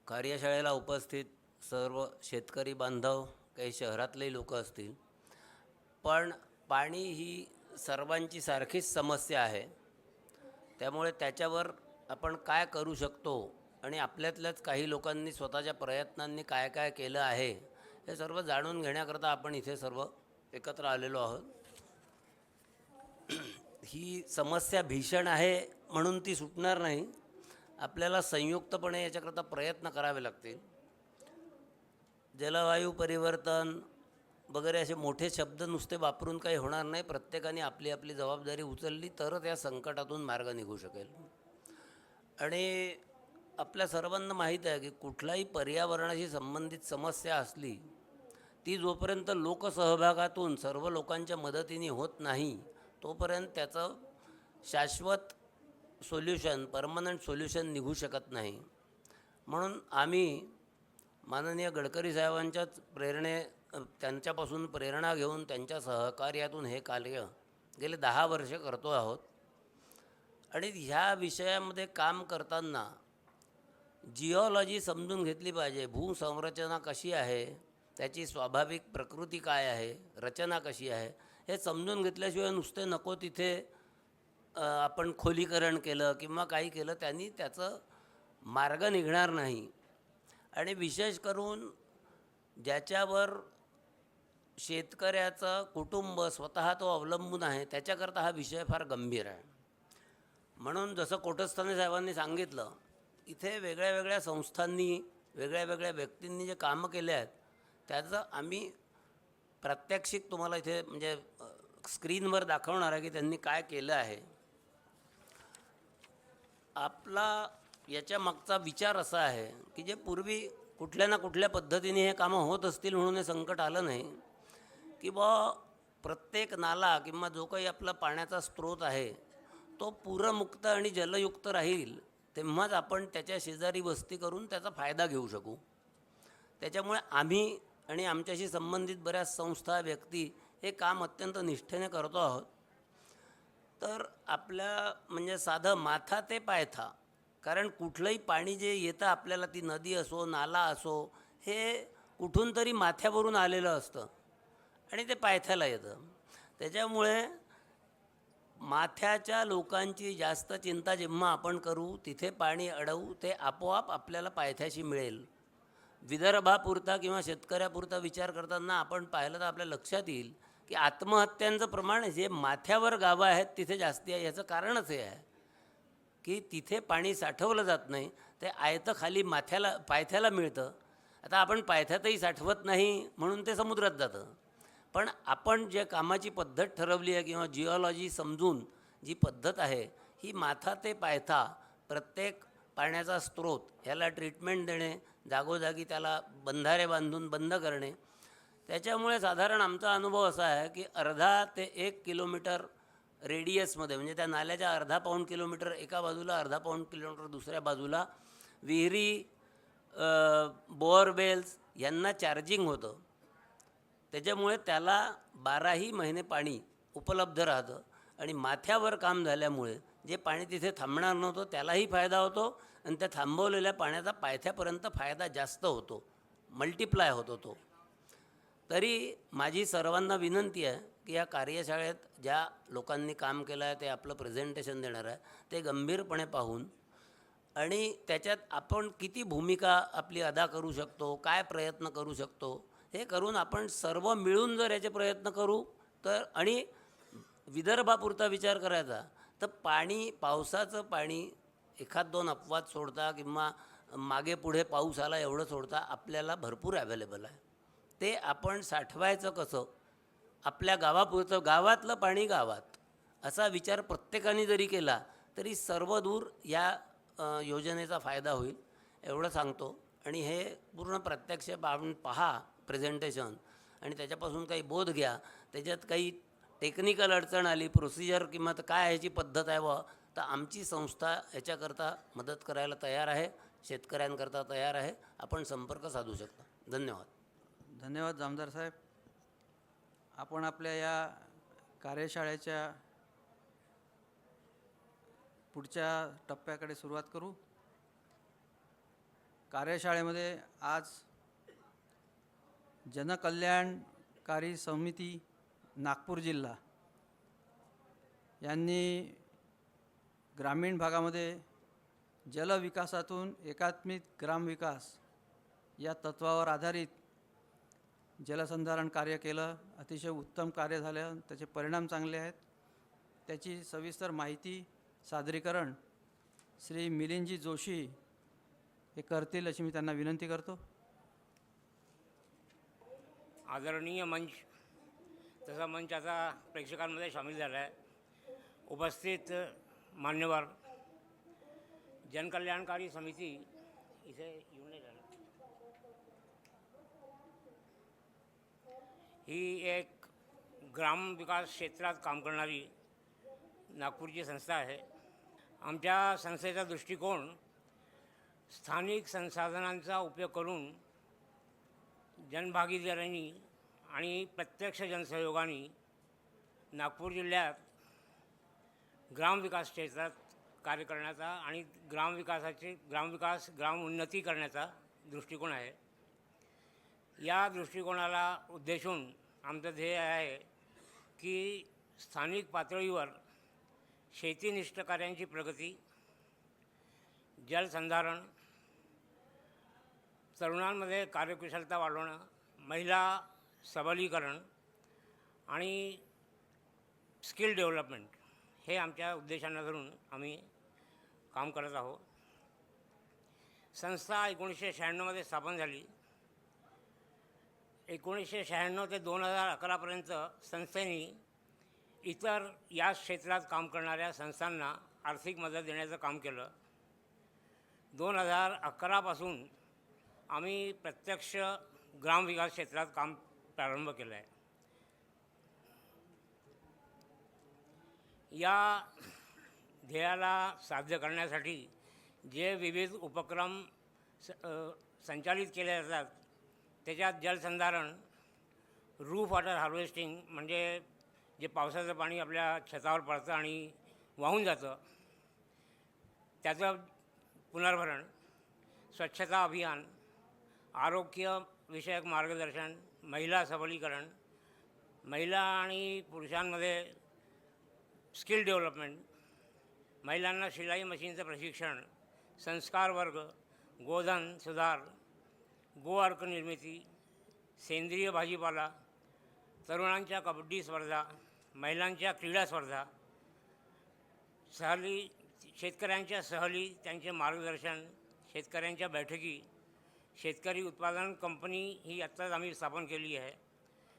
कार्यशाळेला उपस्थित सर्व शेतकरी बांधव, काही शहरातलेही लोक असतील, पण पाणी ही सर्वांची सारखीच समस्या आहे. त्यामुळे त्याच्यावर आपण काय करू शकतो आणि आपल्यातल्याच काही लोकांनी स्वतःच्या प्रयत्नांनी काय काय केलं आहे हे सर्व जाणून घेण्याकरता आपण इथे सर्व एकत्र आलेलो आहोत. ही समस्या भीषण आहे म्हणून ती सुटणार नाही. आपल्याला संयुक्तपणे याच्याकरता प्रयत्न करावे लागतील. जलवायू परिवर्तन वगैरे असे मोठे शब्द नुसते वापरून काही होणार नाही. प्रत्येकाने आपली आपली जबाबदारी उचलली तरच या संकटातून मार्ग निघू शकेल. आणि आपल्या सर्वांना माहीत आहे की कुठलाही पर्यावरणाशी संबंधित समस्या असली ती जोपर्यंत लोकसहभागातून सर्व लोकांच्या मदतीने होत नाही तोपर्यंत त्याचं शाश्वत सोल्युशन, परमनंट सोल्युशन निघू शकत नाही. म्हणून आम्ही माननीय गडकरी साहेबांच्याच त्यांच्यापासून प्रेरणा घेऊन त्यांच्या सहकार्यातून हे कार्य गेले 10 वर्ष करतो आहोत. आणि ह्या विषयामध्ये काम करताना जिओलॉजी समजून घेतली पाहिजे. भूसंरचना कशी आहे, त्याची स्वाभाविक प्रकृती काय आहे, रचना कशी आहे हे समजून घेतल्याशिवाय नुसते नको तिथे आपण खोलीकरण केलं किंवा काही केलं त्यांनी त्याचं मार्ग निघणार नाही. आणि विशेष करून ज्याच्यावर शेतकऱ्याचं कुटुंब स्वतः तो अवलंबून आहे त्याच्याकरता हा विषय फार गंभीर आहे. म्हणून जसं कोटस्थाने साहेबांनी सांगितलं, इथे वेगळ्या वेगळ्या संस्थांनी, वेगळ्या वेगळ्या व्यक्तींनी जे कामं केले आहेत त्याचं आम्ही प्रात्यक्षिक तुम्हाला इथे म्हणजे स्क्रीनवर दाखवणार आहे की त्यांनी काय केलं आहे. आपला याच्या मागचा विचार असा आहे की जे पूर्वी कुठल्या ना कुठल्या पद्धतीने हे कामं होत असतील म्हणून हे संकट आलं नाही की प्रत्येक नाला किंवा जो काही आपला पाण्याचा स्रोत आहे तो पूरमुक्त आणि जलयुक्त राहील तेव्हाच आपण त्याच्या शेजारी वस्ती करून त्याचा फायदा घेऊ शकू. त्याच्यामुळे आम्ही आणि आमच्याशी संबंधित बऱ्याच संस्था, व्यक्ती हे काम अत्यंत निष्ठेने करतो आहोत. तर आपल्या म्हणजे साधं माथा ते पायथा, कारण कुठलंही पाणी जे येतं आपल्याला, ती नदी असो, नाला असो, हे कुठून तरी माथ्यावरून आलेलं असतं आणि ते पायथ्याला येतं. त्याच्यामुळे माथ्याच्या लोकांची जास्त चिंता जेव्हा आपण करू, तिथे पाणी अडवू, ते आपोआप आपल्याला पायथ्याशी मिळेल. विदर्भापुरता किंवा शेतकऱ्यापुरता विचार करताना आपण पाहिलं तर आपल्या लक्षात येईल की आत्महत्यांचं प्रमाण जे माथ्यावर गावं आहेत तिथे जास्ती आहे. याचं कारणच हे आहे की तिथे पाणी साठवलं जात नाही, ते आयतं खाली पायथ्याला मिळतं. आता आपण पायथ्यातही साठवत नाही म्हणून ते समुद्रात जातं. पण आपण जे कामाची पद्धत ठरवली आहे किंवा जिओलॉजी समजून जी पद्धत आहे ही माथा ते पायथा प्रत्येक पाण्याचा स्रोत ह्याला ट्रीटमेंट देणे, जागोजागी त्याला बंधारे बांधून बंद करणे. त्याच्यामुळे साधारण आमचा अनुभव असा आहे की अर्धा ते 1 किलोमीटर रेडियसमध्ये, म्हणजे त्या नाल्याच्या अर्धा पाऊण किलोमीटर एका बाजूला, अर्धा पाऊण किलोमीटर दुसऱ्या बाजूला विहिरी, बोअरवेल्स यांना चार्जिंग होतं. त्याच्यामुळे त्याला 12ही महिने पाणी उपलब्ध राहतं आणि माथ्यावर काम झाल्यामुळे जे पाणी तिथे थांबणार नव्हतं त्यालाही फायदा होतो आणि त्या थांबवलेल्या पाण्याचा पायथ्यापर्यंत फायदा जास्त होतो, मल्टिप्लाय होतो तो. तरी माझी सर्वांना विनंती आहे की या कार्यशाळेत ज्या लोकांनी काम केलं आहे ते आपलं प्रेझेंटेशन देणार आहे ते गंभीरपणे पाहून आणि त्याच्यात आपण किती भूमिका आपली अदा करू शकतो, काय प्रयत्न करू शकतो हे करून आपण सर्व मिळून जर याचे प्रयत्न करू तर, आणि विदर्भापुरता विचार करायचा तर पावसाचं पाणी एखाद दोन अपवाद सोडता किंवा मागे पुढे पाऊस आला एवढं सोडता आपल्याला भरपूर अवेलेबल आहे. ते आपण साठवायचं कसं, आपल्या गावापुरतं, गावातलं पाणी गावात असा विचार प्रत्येकाने जरी केला तरी सर्व दूर या योजनेचा फायदा होईल एवढं सांगतो. आणि हे पूर्ण प्रत्यक्ष आपण पहा प्रेझेंटेशन आणि त्याच्यापासून काही बोध घ्या. त्याच्यात काही टेक्निकल अडचण आली, प्रोसिजर किंवा काय ह्याची पद्धत आहे तर आमची संस्था याच्याकरता मदत करायला तयार आहे, शेतकऱ्यांकरता तयार आहे. आपण संपर्क साधू शकता. धन्यवाद. धन्यवाद जामदार साहेब. आपण आपल्या या कार्यशाळेच्या पुढच्या टप्प्याकडे सुरुवात करू. कार्यशाळेमध्ये आज जनकल्याणकारी समिती नागपूर जिल्हा यांनी ग्रामीण भागामध्ये जलविकासातून एकात्मिक ग्रामविकास या तत्वावर आधारित जलसंधारण कार्य केलं. अतिशय उत्तम कार्य झालं, त्याचे परिणाम चांगले आहेत. त्याची सविस्तर माहिती सादरीकरण श्री मिलिंदजी जोशी हे करतील अशी मी त्यांना विनंती करतो. आदरणीय मंच, तसा मंच आता प्रेक्षकांमध्ये सामील झाला आहे. उपस्थित मान्यवर, जनकल्याणकारी समिती इथे येऊन नाही झालं. ही एक ग्रामविकास क्षेत्रात काम करणारी नागपूरची संस्था आहे. आमच्या संस्थेचा दृष्टिकोन स्थानिक संसाधनांचा उपयोग करून जनभागीदारीने आणि प्रत्यक्ष जनसहयोगाने नागपूर जिल्ह्यात ग्रामविकास क्षेत्रात कार्य करण्याचा आणि ग्राम उन्नती करण्याचा दृष्टिकोन आहे. या दृष्टिकोनाला उद्देशून आमचं ध्येय आहे की स्थानिक पातळीवर शेतीनिष्ठ कार्यांची प्रगती, जलसंधारण, तरुणांमध्ये कार्यकुशलता वाढवणं, महिला सबलीकरण आणि स्किल डेव्हलपमेंट हे आमच्या उद्देशांना धरून आम्ही काम करत आहोत. संस्था 1996मध्ये स्थापन झाली. 1996 ते 2011पर्यंत संस्थेने इतर या क्षेत्रात काम करणाऱ्या संस्थांना आर्थिक मदत देण्याचं काम केलं. 2011पासून आम्ही प्रत्यक्ष ग्रामविकास क्षेत्रात काम प्रारंभ केलं आहे. या ध्येयाला साध्य करण्यासाठी जे विविध उपक्रम संचालित केले जातात त्याच्यात जलसंधारण, रूफ वॉटर हार्वेस्टिंग म्हणजे जे पावसाचं पाणी आपल्या छतावर पडतं आणि वाहून जातं त्याचं पुनर्भरण, स्वच्छता अभियान, आरोग्यविषयक मार्गदर्शन, महिला सबलीकरण, महिला आणि पुरुषांमध्ये स्किल डेव्हलपमेंट, महिलांना शिलाई मशीनचं प्रशिक्षण, संस्कार वर्ग, गोधन सुधार, गोअर्क निर्मिती, सेंद्रिय भाजीपाला, तरुणांच्या कबड्डी स्पर्धा, महिलांच्या क्रीडा स्पर्धा, शेतकऱ्यांच्या सहली, त्यांचे मार्गदर्शन, शेतकऱ्यांच्या बैठकी, शेतकरी उत्पादन कंपनी ही आत्ताच आम्ही स्थापन केली आहे,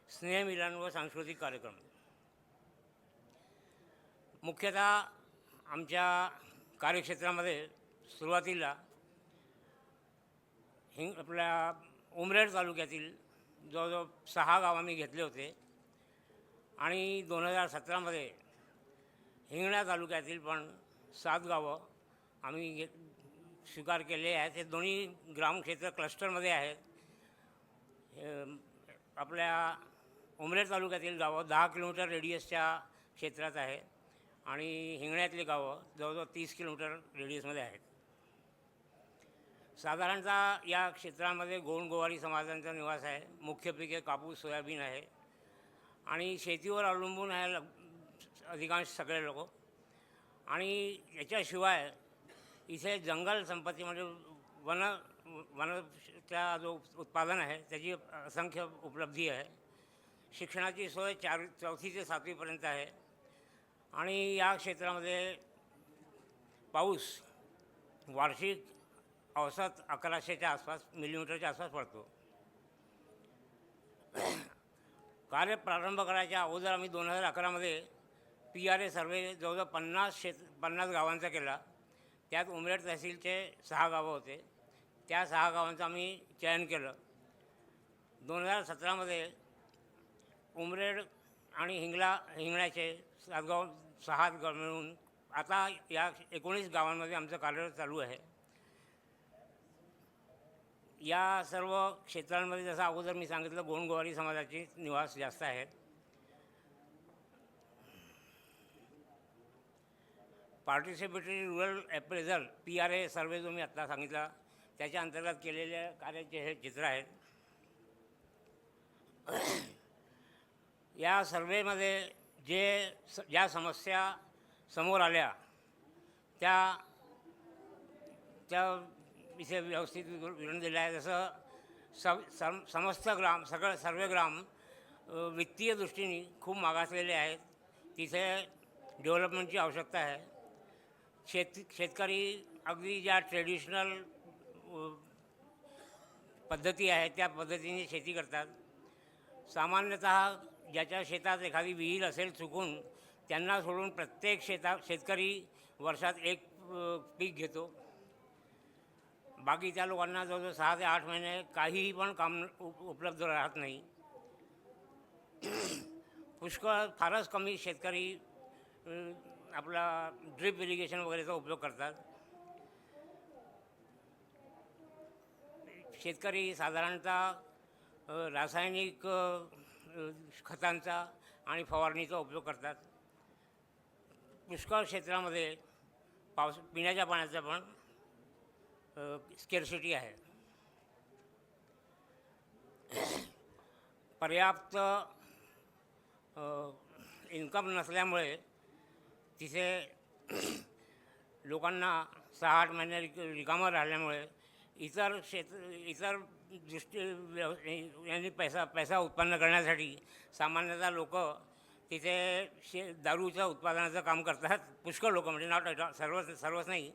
स्नेहमिलन व सांस्कृतिक कार्यक्रम. मुख्यतः आमच्या कार्यक्षेत्रामध्ये सुरुवातीला आपल्या उमरेड तालुक्यातील जवळजवळ 6 गाव आम्ही घेतले होते आणि 2017मध्ये हिंगणा तालुक्यातील पण 7 गावं आम्ही स्वीकार केले आहेत. हे दोन्ही ग्रामक्षेत्र क्लस्टरमध्ये आहेत. आपल्या उमरेड तालुक्यातील गावं 10 किलोमीटर रेडियसच्या क्षेत्रात आहे आणि हिंगण्यातली गावं जवळजवळ 30 किलोमीटर रेडियसमध्ये आहेत. साधारणतः या क्षेत्रामध्ये गोंडगोवारी समाजांचा निवास आहे. मुख्य पिके कापूस, सोयाबीन आहे आणि शेतीवर अवलंबून आहे अधिकांश सगळे लोक. आणि याच्याशिवाय इथे जंगल संपत्ती म्हणजे वनाचा जो उत्पादन आहे त्याची असंख्य उपलब्धी आहे. शिक्षणाची सोय 4थी ते 7वीपर्यंत आहे आणि या क्षेत्रामध्ये पाऊस वार्षिक औसत 1100च्या आसपास मिलीमीटरच्या आसपास पडतो. कार्य प्रारंभ करायच्या अगोदर आम्ही 2011मध्ये PRA सर्वे जवळजवळ 50 गावांचा केला. त्यात उमरेड तहसीलचे 6 गावं होते. त्या 6 गावांचं आम्ही चयन केलं. 2017मध्ये उमरेड आणि हिंगण्याचे 6 गाव मिळून आता या 19 गावांमध्ये आमचं कार्य चालू आहे. या सर्व क्षेत्रांमध्ये जसं अगोदर मी सांगितलं गोंडगोवारी समाजाचे निवास जास्त आहेत. पार्टिसिपेटरी रुरल अप्रेझल PRA सर्वे जो मी आत्ता सांगितला त्याच्या अंतर्गत केलेल्या कार्याचे हे चित्र आहेत. या सर्वेमध्ये ज्या समस्या समोर आल्या त्या इथे व्यवस्थित विवरण दिलं आहे. जसं समस्त ग्राम सर्व ग्राम वित्तीय दृष्टीने खूप मागासलेले आहेत. तिथे डेव्हलपमेंटची आवश्यकता आहे. शेतकरी अगदी ज्या ट्रेडिशनल पद्धती आहेत त्या पद्धतीने शेती करतात. सामान्यतः ज्याच्या शेतात एखादी विहीर असेल चुकून त्यांना सोडून प्रत्येक शेतकरी वर्षात एक पीक घेतो. बाकी त्या लोकांना जवळजवळ 6 ते 8 महिने काहीही पण काम उपलब्ध राहत नाही. पुष्कळ फारच कमी शेतकरी आपला ड्रिप इरिगेशन वगैरेचा उपयोग करतात. शेतकरी साधारणतः रासायनिक खतांचा आणि फवारणीचा उपयोग करतात. पुष्कळ क्षेत्रामध्ये पिण्याच्या पाण्याचा पण स्केर्सिटी आहे. पर्याप्त इन्कम नसल्यामुळे तिथे लोकांना 6-8 महिने रिकामं राहिल्यामुळे इतर यांनी पैसा उत्पन्न करण्यासाठी सामान्यतः लोक तिथे दारूच्या उत्पादनाचं काम करतात. पुष्कळ लोक म्हणजे नॉट सर्वच नाही.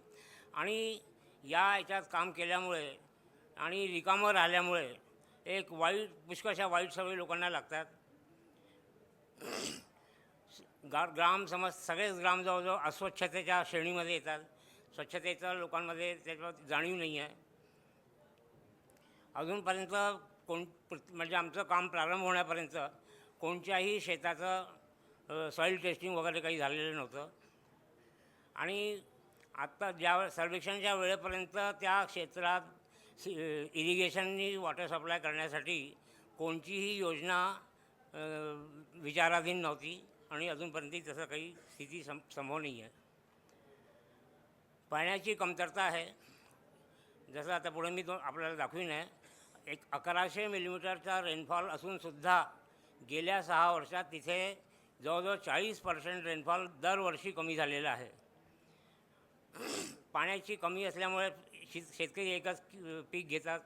आणि याच्यात काम केल्यामुळे आणि रिकामं राहिल्यामुळे पुष्कळशा वाईट सवयी लोकांना लागतात. सगळेच ग्राम जवळजवळ अस्वच्छतेच्या श्रेणीमध्ये येतात. स्वच्छतेचं लोकांमध्ये त्याच्यावर जाणीव नाही आहे. अजूनपर्यंत म्हणजे आमचं काम प्रारंभ होण्यापर्यंत कोणत्याही शेताचं सॉईल टेस्टिंग वगैरे काही झालेलं नव्हतं. आणि आत्ता सर्वेक्षणच्या वेळेपर्यंत त्या क्षेत्रात इरिगेशननी वॉटर सप्लाय करण्यासाठी कोणतीही योजना विचाराधीन नव्हती आणि अजूनपर्यंत तसं काही स्थिती संभव नाही आहे. पाण्याची कमतरता आहे. जसं आता पुढे मी आपल्याला दाखवीन आहे. 1100 मिलीमीटरचा रेनफॉल असूनसुद्धा गेल्या 6 वर्षात तिथे जवळजवळ 40% रेनफॉल दरवर्षी कमी झालेला आहे. पाण्याची कमी असल्यामुळे शेतकरी एकच पीक घेतात.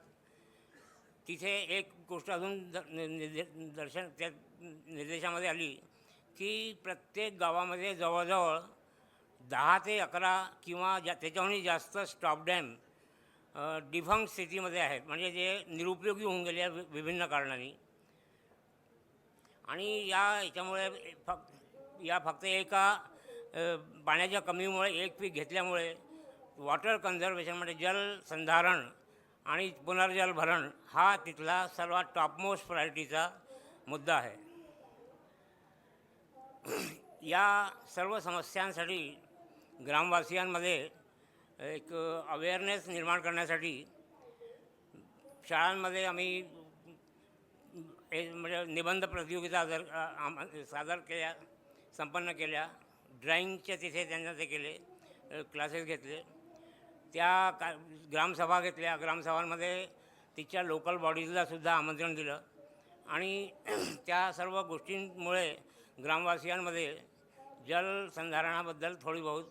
तिथे एक गोष्ट अजून त्या निर्देशामध्ये आली की प्रत्येक गावामध्ये जवळजवळ 10 ते 11 किंवा त्याच्याहूनही जास्त स्टॉप डॅम डिफंक्ट स्थितीमध्ये आहेत. म्हणजे जे निरुपयोगी होऊन गेले विभिन्न कारणांनी. आणि याच्यामुळे फक्त एका पाण्याच्या कमीमुळे एक पीक घेतल्यामुळे वॉटर कन्झर्वेशन म्हणजे जलसंधारण आणि पुनर्जल भरण हा तिथला सर्वात टॉपमोस्ट प्रायोरिटीचा मुद्दा आहे. या सर्व समस्यांसाठी ग्रामवासियांमध्ये एक अवेअरनेस निर्माण करण्यासाठी शाळांमध्ये आम्ही म्हणजे निबंध प्रतियोगिता संपन्न केल्या. ड्रॉईंगचे तिथे त्यांना ते केले, क्लासेस घेतले. ग्रामसभा घेतल्या. ग्रामसभांमध्ये तिच्या लोकल बॉडीजला सुद्धा आमंत्रण दिलं आणि त्या सर्व गोष्टींमुळे ग्रामवासियांमध्ये जलसंधारणाबद्दल थोडी बहुत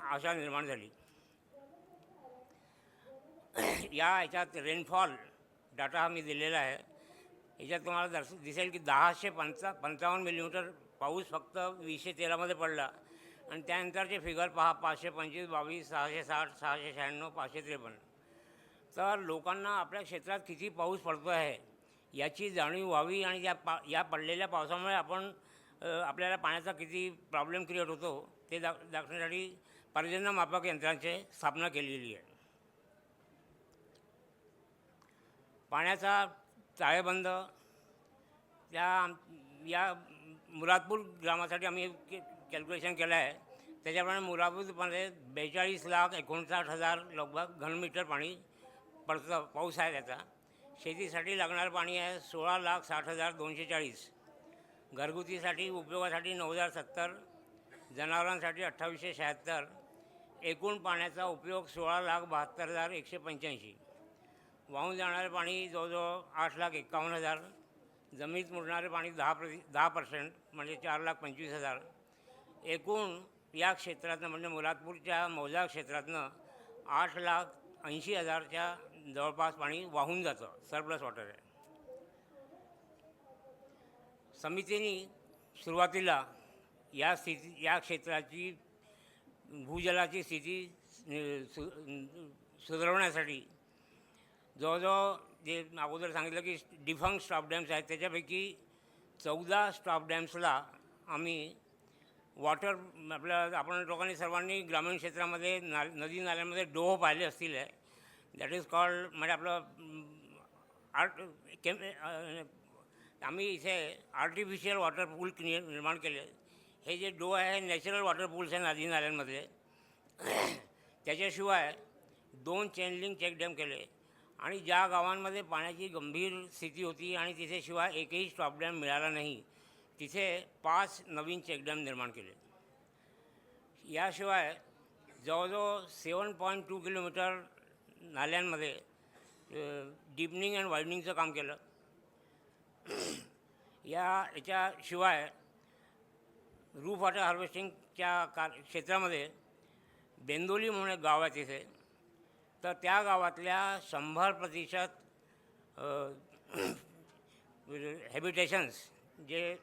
आशा निर्माण झाली. याच्यात रेनफॉल डाटा हा मी दिलेला आहे. याच्यात तुम्हाला दिसेल की 1055 मिलीमीटर पाऊस फक्त 2013मध्ये पडला आणि त्यानंतरचे फिगर पहा, 525, 22, 660, 696, 553. तर लोकांना आपल्या क्षेत्रात किती पाऊस पडतो आहे याची जाणीव व्हावी आणि या पडलेल्या पावसामुळे आपल्याला पाण्याचा किती प्रॉब्लेम क्रिएट होतो ते दाखवण्यासाठी पर्जन्यमापक यंत्रांची स्थापना केलेली आहे. पाण्याचा ताळेबंद या मुरादपूर ग्रामासाठी आम्ही कॅल्क्युलेशन केलं आहे. त्याच्याप्रमाणे मुरादपूरमध्ये 42,59,000 लगभग घनमीटर पाणी पडतं, पाऊस आहे त्याचा. शेतीसाठी लागणारं पाणी आहे 16,60,240. घरगुतीसाठी उपयोगासाठी 9,070. जनावरांसाठी 2,876. एकूण पाण्याचा उपयोग 16,72,185. वाहून जाणारे पाणी जवळजवळ 8,51,000. जमिनीत मुरणारे पाणी 10% म्हणजे 4,25,000. एकूण या क्षेत्रातनं म्हणजे मुरादपूरच्या मौजा क्षेत्रातनं 8,80,000च्या जवळपास पाणी वाहून जातं, सरप्लस वॉटर आहे. समितीने सुरुवातीला या क्षेत्राची भूजलाची स्थिती सुधारवण्यासाठी जवळजवळ जे अगोदर सांगितलं की डिफंक्ट स्टॉप डॅम्स आहेत त्याच्यापैकी 14 स्टॉप डॅम्सला आम्ही आपण लोकांनी सर्वांनी ग्रामीण क्षेत्रामध्ये नदी नाल्यांमध्ये डोह पाहिले असतील. दॅट इज कॉल्ड म्हणजे आम्ही इथे आर्टिफिशियल वॉटर पूल निर्माण केले. हे जे डोह आहे नॅचरल वॉटर पूल्स आहे नदी नाल्यांमधले. त्याच्याशिवाय 2 चेनलिंग चेक डॅम केले आणि ज्या गावांमध्ये पाण्याची गंभीर स्थिती होती आणि तिथे शिवाय एकही स्टॉप डॅम मिळाला नाही तिथे 5 नवीन चेकडॅम निर्माण केले. याशिवाय जवळजवळ 7.2 किलोमीटर नाल्यांमध्ये डीपनिंग अँड वायडनिंगचं काम केलं. याच्याशिवाय रूफ वॉटर हार्वेस्टिंगच्या क्षेत्रामध्ये बेंदोली म्हणून एक गाव आहे तिथे, तर त्या गावातल्या 100% हॅबिटेशन्स जे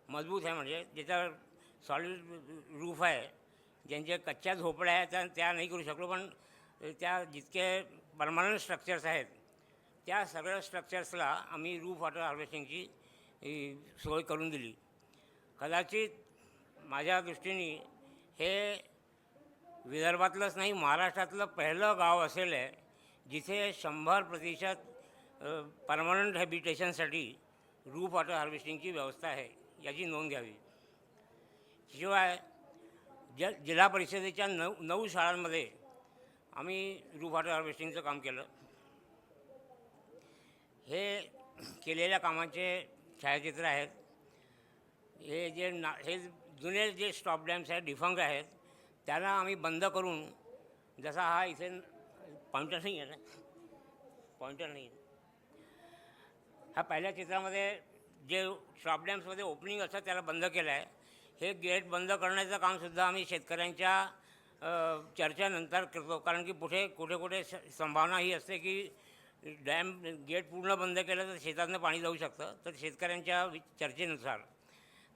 मजबूत आहे म्हणजे ज्याच्यावर सॉलिड रूफ आहे, ज्यांच्या कच्च्या झोपड्या आहेत त्या नाही करू शकलो, पण त्या जितके परमनंट स्ट्रक्चर्स आहेत त्या सगळ्या स्ट्रक्चर्सला आम्ही रूफ वॉटर हार्वेस्टिंगची सोय करून दिली. कदाचित माझ्या दृष्टीने हे विदर्भातलंच नाही महाराष्ट्रातलं पहिलं गाव असेल आहे जिथे 100% परमनंट हॅबिटेशनसाठी रूफ वॉटर हार्वेस्टिंगची व्यवस्था आहे, याची नोंद घ्यावी. शिवाय जिल्हा परिषदेच्या 9 शाळांमध्ये आम्ही रूफ वॉटर हार्वेस्टिंगचं काम केलं. हे केलेल्या कामांचे छायाचित्र आहेत. हे जुने जे स्टॉप डॅम्स आहेत डिफंक्ट आहेत त्याला आम्ही बंद करून, जसा हा इथे पॉइंटर नाही आहे ना, पॉइंटर नाही आहे, हा पहिल्या चित्रामध्ये जे स्टॉप डॅम्समध्ये ओपनिंग असतं त्याला बंद केलं आहे. हे गेट बंद करण्याचं कामसुद्धा आम्ही शेतकऱ्यांच्या चर्चेनंतर करतो, कारण की कुठे संभावना ही असते की गेट पूर्ण बंद केलं तर शेतातनं पाणी जाऊ शकतं. तर शेतकऱ्यांच्या चर्चेनुसार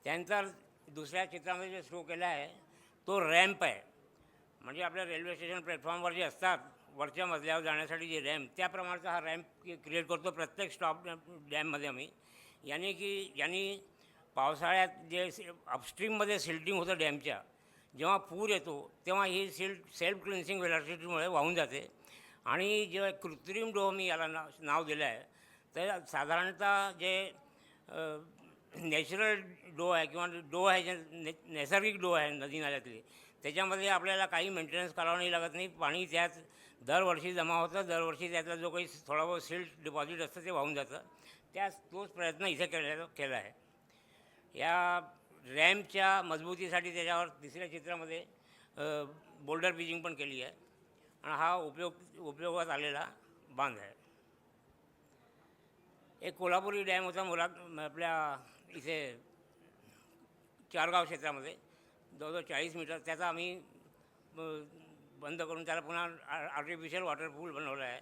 त्यानंतर दुसऱ्या चित्रामध्ये जे शो केला आहे तो रॅम्प आहे. म्हणजे आपल्या रेल्वे स्टेशन प्लॅटफॉर्मवर जे असतात वरच्या मजल्यावर जाण्यासाठी जे रॅम्प, त्या प्रकारचा हा रॅम्प क्रिएट करतो प्रत्येक स्टॉप डॅममध्ये आम्ही. यांनी पावसाळ्यात जे अपस्ट्रीममध्ये सिल्टिंग होतं डॅमच्या, जेव्हा पूर येतो तेव्हा ही सेल्फ क्लिन्सिंग व्हेलॉसिटीमुळे वाहून जाते. आणि जे कृत्रिम डोह मी याला नाव दिलं आहे, तर साधारणतः जे नॅचरल डोह आहे किंवा डोह आहे जे नैसर्गिक डोह आहे नदी नाल्यातली, त्याच्यामध्ये आपल्याला काही मेंटेनन्स करावं नाही लागत नाही. पाणी त्यात दरवर्षी जमा होतं, दरवर्षी त्यातला जो काही थोडा बहुत सिल्ट डिपॉझिट असतं ते वाहून जातं. तोच प्रयत्न इथे केला आहे. या रॅम्पच्या मजबूतीसाठी त्याच्यावर तिसऱ्या चित्रामध्ये बोल्डर पिचिंग पण केली आहे आणि हा उपयोगात आलेला बांध आहे. एक कोल्हापुरी डॅम होता आपल्या इथे चारगाव क्षेत्रामध्ये, जवळजवळ 40 मीटर. त्याचा आम्ही बंद करून त्याला पुन्हा आर्टिफिशियल वॉटर पूल बनवलं आहे.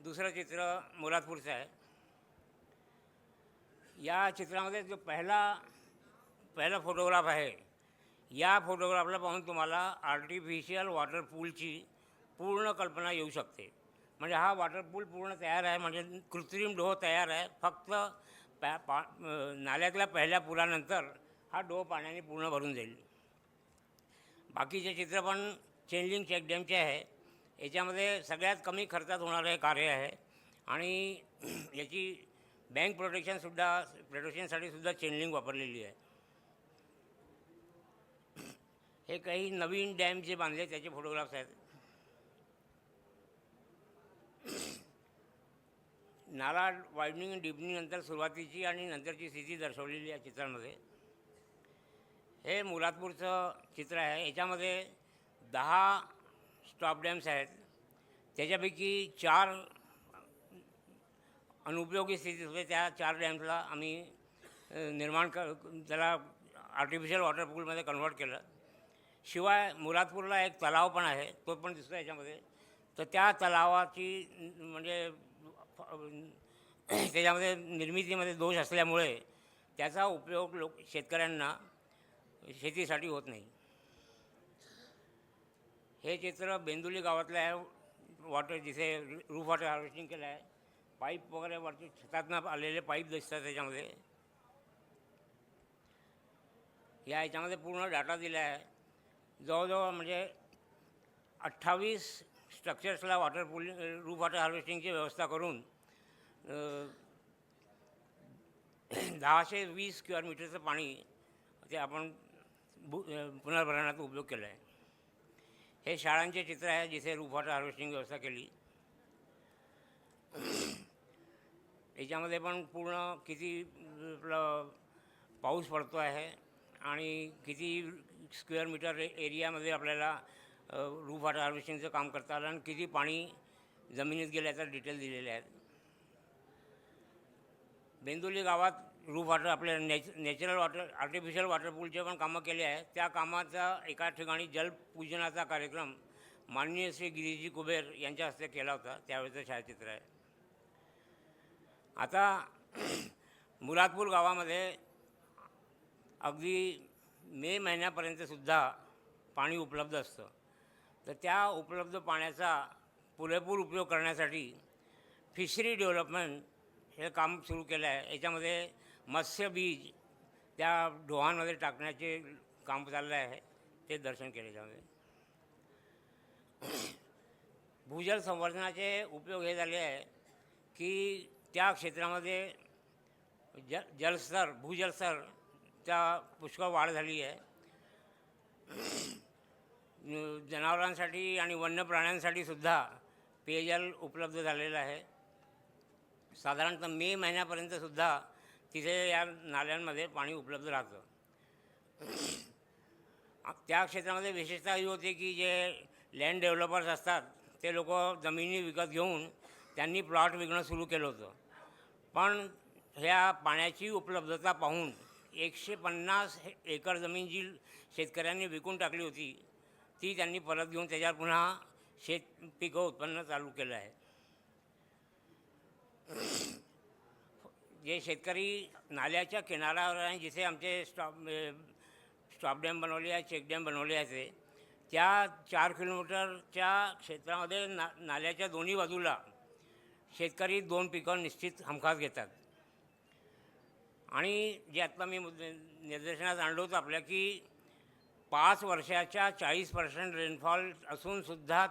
दुसरं चित्र मुरादपूरचं आहे. या चित्रामध्ये जो पहिला फोटोग्राफ आहे, या फोटोग्राफला पाहून तुम्हाला आर्टिफिशियल वॉटर पूलची पूर्ण कल्पना येऊ शकते. म्हणजे हा वॉटर पूल पूर्ण तयार आहे, म्हणजे कृत्रिम डोह तयार आहे. फक्त नाल्यातल्या पहिल्या पुलानंतर हा डोह पाण्याने पूर्ण भरून जाईल. बाकीचे चित्र पण चेनलिंग चेकडॅमचे आहे. याच्यामध्ये सगळ्यात कमी खर्चात होणारं हे कार्य आहे आणि याची बँक प्रोटेक्शनसाठी सुद्धा चेनलिंग वापरलेली आहे. हे काही नवीन डॅम जे बांधले त्याचे फोटोग्राफ्स आहेत. नाला वायडनिंग आणि डिपनिंग नंतर सुरुवातीची आणि नंतरची स्थिती दर्शवलेली या चित्रांमध्ये. हे मुरादपूरचं चित्र आहे. याच्यामध्ये 10 स्टॉप डॅम्स आहेत. त्याच्यापैकी 4 अनुपयोगी स्थितीत होते. त्या 4 डॅम्सला आम्ही त्याला आर्टिफिशियल वॉटर पूलमध्ये कन्व्हर्ट केलं. शिवाय मुरादपूरला एक तलाव पण आहे, तो पण दिसतो याच्यामध्ये. तर त्या तलावाची म्हणजे त्याच्यामध्ये निर्मितीमध्ये दोष असल्यामुळे त्याचा उपयोग शेतकऱ्यांना शेतीसाठी होत नाही. हे चित्र बेंदुली गावातलं आहे. वॉटर जिथे रूफ वॉटर हार्वेस्टिंग केलं आहे. पाईप वगैरे वरती छतातनं आलेले पाईप दिसतात त्याच्यामध्ये. याच्यामध्ये पूर्ण डाटा दिला आहे. जवळजवळ म्हणजे 28 स्ट्रक्चर्सला रूफ वॉटर हार्वेस्टिंगची व्यवस्था करून 1020 स्क्वेअर मीटरचं पाणी ते आपण पुनर्भरणाचा उपयोग केला आहे. हे शाळांचे चित्र आहे जिथे रूफ वॉटर हार्वेस्टिंग व्यवस्था केली. याच्यामध्ये पण पूर्ण किती आपलं पाऊस पडतो आहे आणि किती स्क्वेअर मीटर एरियामध्ये आपल्याला रूफ वॉटर हार्वेस्टिंगचं काम करता आलं आणि किती पाणी जमिनीत गेल्याचा डिटेल दिलेले आहेत. बेंदुली गावात रूफ वॉटर आपल्या नॅचरल वॉटर आर्टिफिशियल वॉटर पूलचे पण कामं केले आहेत. त्या कामाचा एका ठिकाणी जलपूजनाचा कार्यक्रम माननीय श्री गिरीजी कुबेर यांच्या हस्ते केला होता. त्यावेळेचं छायाचित्र आहे. आता मुरादपूर गावामध्ये अगदी मे महिन्यापर्यंतसुद्धा पाणी उपलब्ध असतं. तर त्या उपलब्ध पाण्याचा पुरेपूर उपयोग करण्यासाठी फिशरी डेव्हलपमेंट हे काम सुरू केलं आहे. याच्यामध्ये मत्स्यबीज त्या डोहांमध्ये टाकण्याचे काम चाललं आहे. ते दर्शन केले त्यामध्ये. भूजल संवर्धनाचे उपयोग हे झाले आहे की त्या क्षेत्रामध्ये भूजलस्तर पुष्कळ वाढ झाली आहे. जनावरांसाठी आणि वन्य प्राण्यांसाठी सुद्धा पेयजल उपलब्ध झालेलं आहे. साधारणतः मे महिन्यापर्यंतसुद्धा तिथे या नाल्यांमध्ये पाणी उपलब्ध राहतं. त्या क्षेत्रामध्ये विशेषतः ही होते की जे लँड डेव्हलपर्स असतात ते लोक जमिनी विकत घेऊन त्यांनी प्लॉट विकणं सुरू केलं होतं. पण ह्या पाण्याची उपलब्धता पाहून 150 एकर जमीन जी शेतकऱ्यांनी विकून टाकली होती ती त्यांनी परत घेऊन त्याच्यावर पुन्हा पिकं उत्पन्न चालू केलं आहे. जे शेतकरी नाल्याच्या किनाऱ्यावर आहे जिथे आमचे स्टॉप डॅम बनवले आहे, चेक डॅम बनवले आहे, त्या 4 किलोमीटरच्या क्षेत्रामध्ये नाल्याच्या दोन्ही बाजूला शेतकरी 2 पिकं निश्चित हमखास घेतात. आणि जे आत्ता मी निदर्शनास आणलं होतं आपल्या की 5 वर्षाच्या 40% रेनफॉल असूनसुद्धा